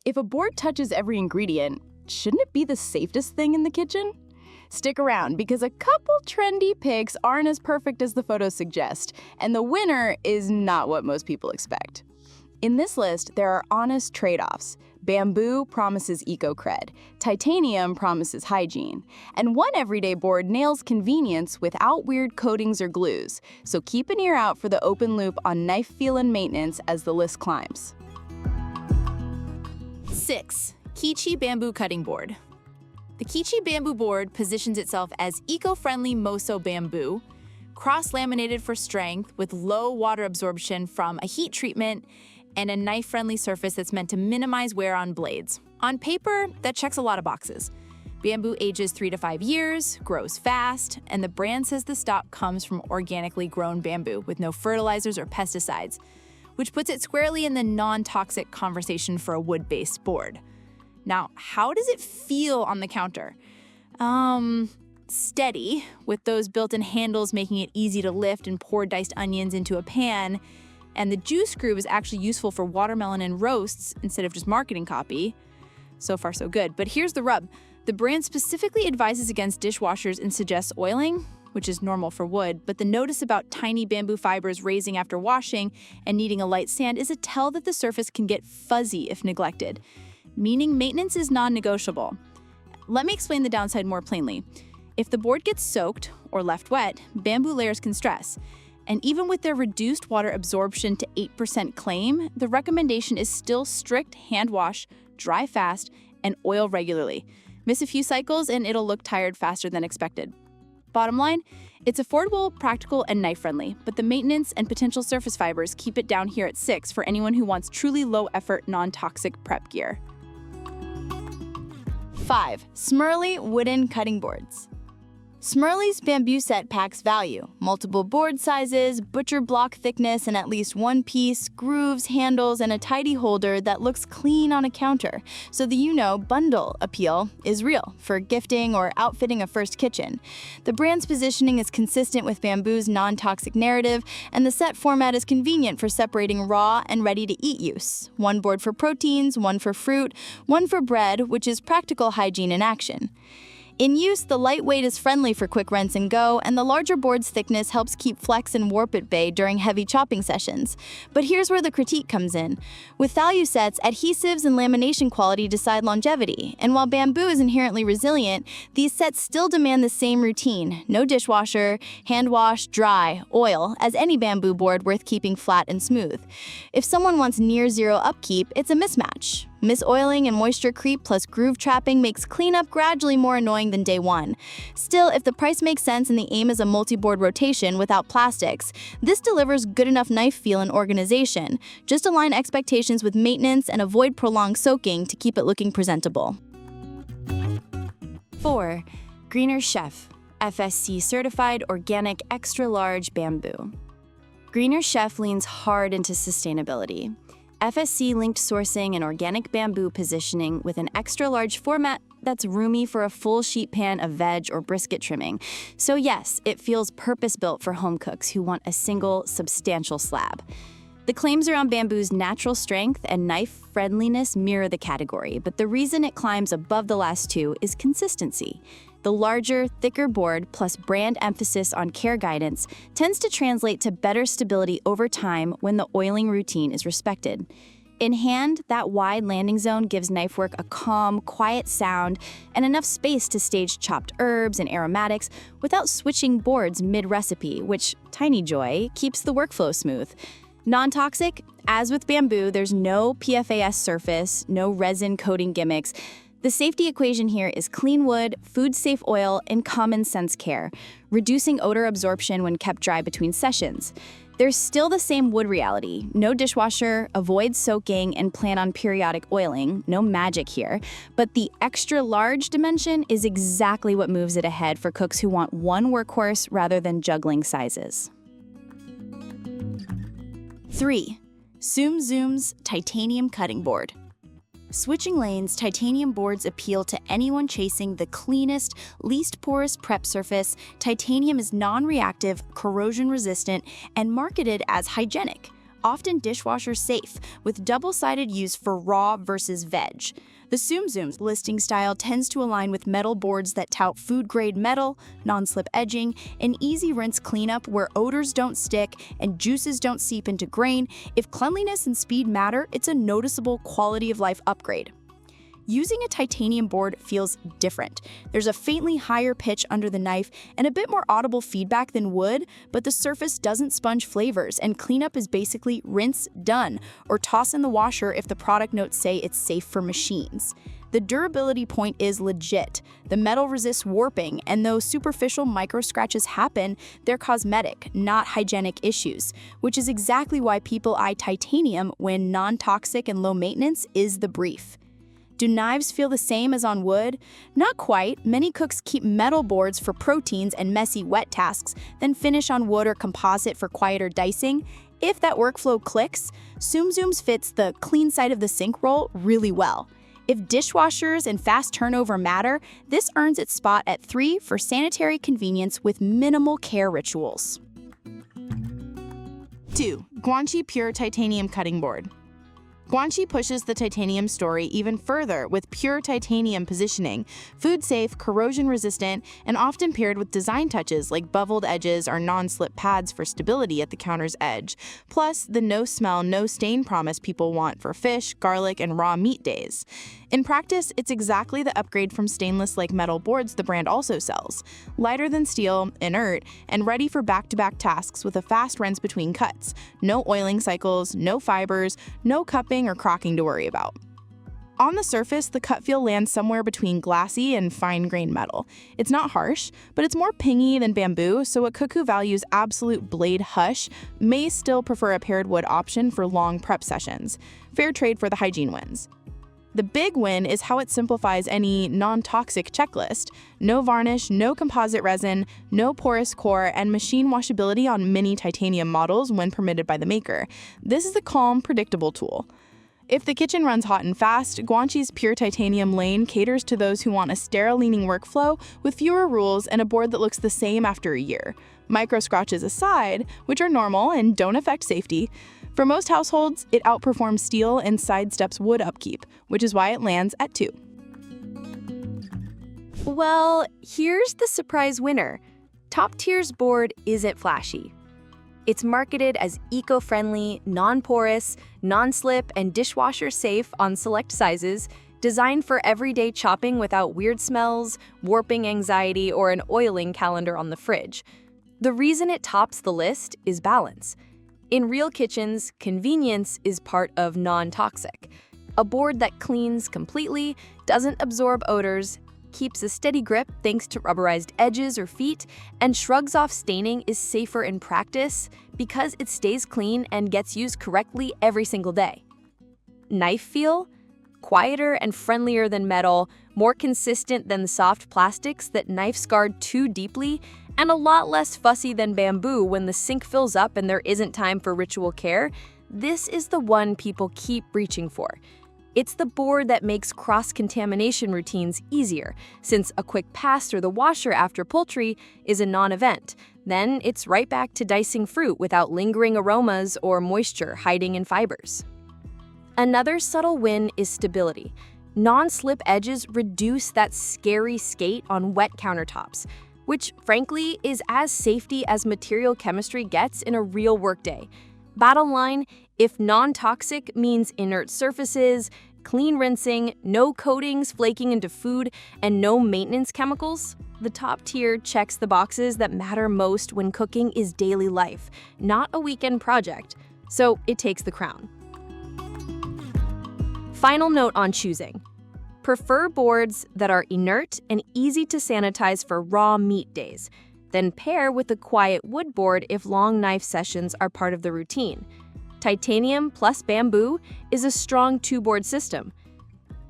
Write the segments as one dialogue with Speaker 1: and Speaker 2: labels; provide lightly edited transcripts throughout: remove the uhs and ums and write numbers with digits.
Speaker 1: If a board touches every ingredient, shouldn't it be the safest thing in the kitchen? Stick around because a couple trendy picks aren't as perfect as the photos suggest, and the winner is not what most people expect. In this list, there are honest trade-offs. Bamboo promises eco-cred, titanium promises hygiene, and one everyday board nails convenience without weird coatings or glues, so keep an ear out for the open loop on knife feel and maintenance as the list climbs.
Speaker 2: 6. Keechee Bamboo Cutting Board. The Keechee bamboo board positions itself as eco-friendly Moso bamboo, cross-laminated for strength with low water absorption from a heat treatment, and a knife-friendly surface that's meant to minimize wear on blades. On paper, that checks a lot of boxes. Bamboo ages 3 to 5 years, grows fast, and the brand says the stock comes from organically grown bamboo with no fertilizers or pesticides, which puts it squarely in the non-toxic conversation for a wood-based board. Now, how does it feel on the counter? Steady, with those built-in handles making it easy to lift and pour diced onions into a pan, and the juice groove is actually useful for watermelon and roasts instead of just marketing copy. So far, so good. But here's the rub. The brand specifically advises against dishwashers and suggests oiling, which is normal for wood, but the notice about tiny bamboo fibers raising after washing and needing a light sand is a tell that the surface can get fuzzy if neglected, meaning maintenance is non-negotiable. Let me explain the downside more plainly. If the board gets soaked or left wet, bamboo layers can stress. And even with their reduced water absorption to 8% claim, the recommendation is still strict hand wash, dry fast, and oil regularly. Miss a few cycles and it'll look tired faster than expected. Bottom line, it's affordable, practical, and knife-friendly, but the maintenance and potential surface fibers keep it down here at 6 for anyone who wants truly low-effort, non-toxic prep gear.
Speaker 1: 5. SMIRLY Wooden Cutting Boards. SMIRLY's bamboo set packs value, multiple board sizes, butcher block thickness, and at least one piece, grooves, handles, and a tidy holder that looks clean on a counter. So the bundle appeal is real for gifting or outfitting a first kitchen. The brand's positioning is consistent with bamboo's non-toxic narrative, and the set format is convenient for separating raw and ready-to-eat use. One board for proteins, one for fruit, one for bread, which is practical hygiene in action. In use, the lightweight is friendly for quick rinse and go, and the larger board's thickness helps keep flex and warp at bay during heavy chopping sessions. But here's where the critique comes in. With value sets, adhesives and lamination quality decide longevity, and while bamboo is inherently resilient, these sets still demand the same routine: no dishwasher, hand wash, dry, oil, as any bamboo board worth keeping flat and smooth. If someone wants near zero upkeep, it's a mismatch. Misoiling and moisture creep plus groove trapping makes cleanup gradually more annoying than day one. Still, if the price makes sense and the aim is a multi-board rotation without plastics, this delivers good enough knife feel and organization. Just align expectations with maintenance and avoid prolonged soaking to keep it looking presentable.
Speaker 2: 4. Greener Chef, FSC certified organic extra large bamboo. Greener Chef leans hard into sustainability. FSC-linked sourcing and organic bamboo positioning with an extra-large format that's roomy for a full sheet pan of veg or brisket trimming. So yes, it feels purpose-built for home cooks who want a single, substantial slab. The claims around bamboo's natural strength and knife friendliness mirror the category, but the reason it climbs above the last two is consistency. The larger, thicker board plus brand emphasis on care guidance tends to translate to better stability over time when the oiling routine is respected. In hand, that wide landing zone gives knife work a calm, quiet sound and enough space to stage chopped herbs and aromatics without switching boards mid-recipe, which, tiny joy, keeps the workflow smooth. Non-toxic? As with bamboo, there's no PFAS surface, no resin coating gimmicks. The safety equation here is clean wood, food-safe oil, and common-sense care, reducing odor absorption when kept dry between sessions. There's still the same wood reality: no dishwasher, avoid soaking, and plan on periodic oiling. No magic here. But the extra-large dimension is exactly what moves it ahead for cooks who want one workhorse rather than juggling sizes.
Speaker 1: 3. Sumzzz Titanium Cutting Board. Switching lanes, titanium boards appeal to anyone chasing the cleanest, least porous prep surface. Titanium is non-reactive, corrosion-resistant, and marketed as hygienic. often dishwasher safe, with double-sided use for raw versus veg. The Sumzzz listing style tends to align with metal boards that tout food-grade metal, non-slip edging, and easy rinse cleanup where odors don't stick and juices don't seep into grain. If cleanliness and speed matter, it's a noticeable quality-of-life upgrade. Using a titanium board feels different. There's a faintly higher pitch under the knife and a bit more audible feedback than wood, but the surface doesn't sponge flavors, and cleanup is basically rinse, done, or toss in the washer if the product notes say it's safe for machines. The durability point is legit. The metal resists warping, and though superficial micro scratches happen, they're cosmetic, not hygienic issues, which is exactly why people eye titanium when non-toxic and low maintenance is the brief. Do knives feel the same as on wood? Not quite. Many cooks keep metal boards for proteins and messy wet tasks, then finish on wood or composite for quieter dicing. If that workflow clicks, Sumzzz fits the clean side of the sink role really well. If dishwashers and fast turnover matter, this earns its spot at 3 for sanitary convenience with minimal care rituals. 2. GUANCI Pure Titanium Cutting Board. GUANCI pushes the titanium story even further with pure titanium positioning, food-safe, corrosion-resistant, and often paired with design touches like beveled edges or non-slip pads for stability at the counter's edge, plus the no-smell, no-stain promise people want for fish, garlic, and raw meat days. In practice, it's exactly the upgrade from stainless-like metal boards the brand also sells. Lighter than steel, inert, and ready for back-to-back tasks with a fast rinse between cuts. No oiling cycles, no fibers, no cupping or crocking to worry about. On the surface, the cut feel lands somewhere between glassy and fine-grained metal. It's not harsh, but it's more pingy than bamboo, so a cook who values absolute blade hush may still prefer a paired wood option for long prep sessions. Fair trade for the hygiene wins. The big win is how it simplifies any non-toxic checklist. No varnish, no composite resin, no porous core, and machine washability on many titanium models when permitted by the maker. This is a calm, predictable tool. If the kitchen runs hot and fast, GUANCI's Pure Titanium lane caters to those who want a sterile-leaning workflow with fewer rules and a board that looks the same after a year. Micro scratches aside, which are normal and don't affect safety, for most households, it outperforms steel and sidesteps wood upkeep, which is why it lands at 2.
Speaker 2: Well, here's the surprise winner. Toptier's board isn't flashy. It's marketed as eco-friendly, non-porous, non-slip, and dishwasher safe on select sizes, designed for everyday chopping without weird smells, warping anxiety, or an oiling calendar on the fridge. The reason it tops the list is balance. In real kitchens, convenience is part of non-toxic. A board that cleans completely, doesn't absorb odors, keeps a steady grip thanks to rubberized edges or feet, and shrugs off staining is safer in practice because it stays clean and gets used correctly every single day. Knife feel? Quieter and friendlier than metal, more consistent than the soft plastics that knife scarred too deeply, and a lot less fussy than bamboo when the sink fills up and there isn't time for ritual care. This is the one people keep reaching for. It's the board that makes cross-contamination routines easier, since a quick pass through the washer after poultry is a non-event. Then it's right back to dicing fruit without lingering aromas or moisture hiding in fibers. Another subtle win is stability. Non-slip edges reduce that scary skate on wet countertops, which frankly is as safety as material chemistry gets in a real workday. Bottom line, if non-toxic means inert surfaces, clean rinsing, no coatings flaking into food, and no maintenance chemicals, the Toptier checks the boxes that matter most when cooking is daily life, not a weekend project. So it takes the crown. Final note on choosing. Prefer boards that are inert and easy to sanitize for raw meat days. Then pair with a quiet wood board if long knife sessions are part of the routine. Titanium plus bamboo is a strong 2-board system.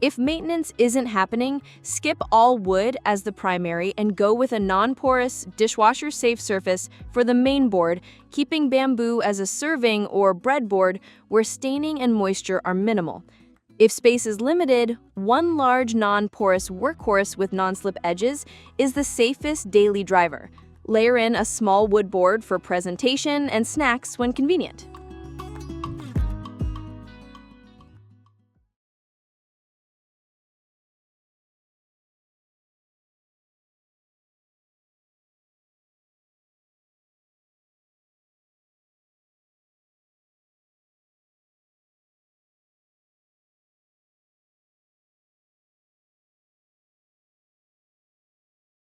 Speaker 2: If maintenance isn't happening, skip all wood as the primary and go with a non-porous, dishwasher-safe surface for the main board, keeping bamboo as a serving or breadboard where staining and moisture are minimal. If space is limited, one large non-porous workhorse with non-slip edges is the safest daily driver. Layer in a small wood board for presentation and snacks when convenient.